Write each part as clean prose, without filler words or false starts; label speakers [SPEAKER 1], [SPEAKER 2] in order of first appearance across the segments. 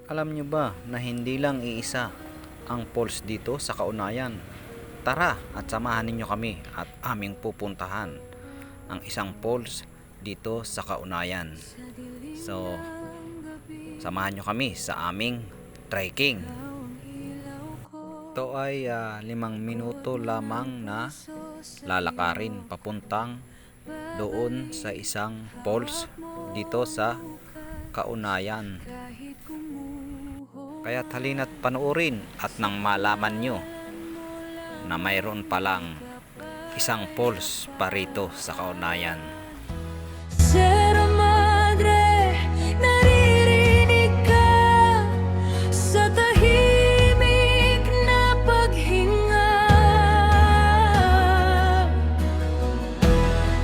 [SPEAKER 1] Alam nyo ba na hindi lang iisa ang falls dito sa Kaunayan? Tara at samahan ninyo kami at aming pupuntahan ang isang falls dito sa Kaunayan. So, samahan nyo kami sa aming trekking. Ito ay 5 minuto lamang na lalakarin papuntang doon sa isang falls dito sa Kaunayan. Kaya halina't panoorin at nang malaman nyo na mayroon palang isang falls pa rito sa Kaunayan.
[SPEAKER 2] Sierra Madre, naririnig ka sa tahimik na paghinga.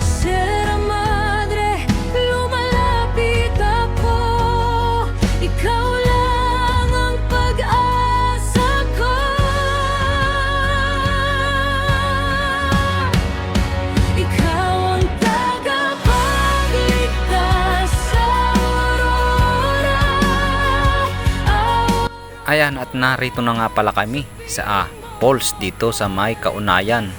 [SPEAKER 2] Sierra Madre, lumalapit ako, ikaw lang ang pag-asa ko. Ikaw ang tagapagligtas sa aurora.
[SPEAKER 1] Ayan, at narito na nga pala kami sa falls dito sa may Kaunayan.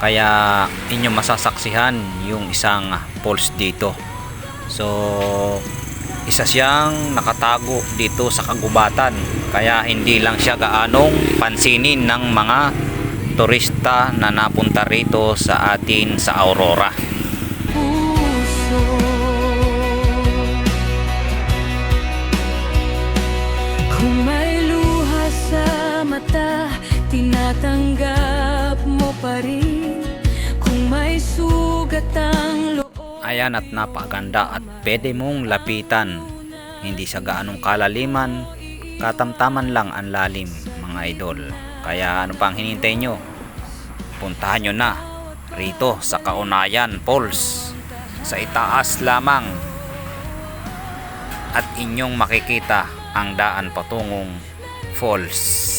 [SPEAKER 1] Kaya inyo masasaksihan yung isang falls dito. So, isa siyang nakatago dito sa kagubatan. Kaya hindi lang siya gaanong pansinin ng mga turista na napunta rito sa atin sa Aurora.
[SPEAKER 2] Puso, kung may luha sa mata, tinatanggap mo pa rin. Kung may sugat ang loob,
[SPEAKER 1] Ayan, at napakaganda at pwede mong lapitan. Hindi sa gaanong kalaliman, katamtaman lang ang lalim, mga idol. Kaya ano pang hinintay nyo? Puntahan nyo na rito sa Kaunayan Falls. Sa itaas lamang at inyong makikita ang daan patungong falls.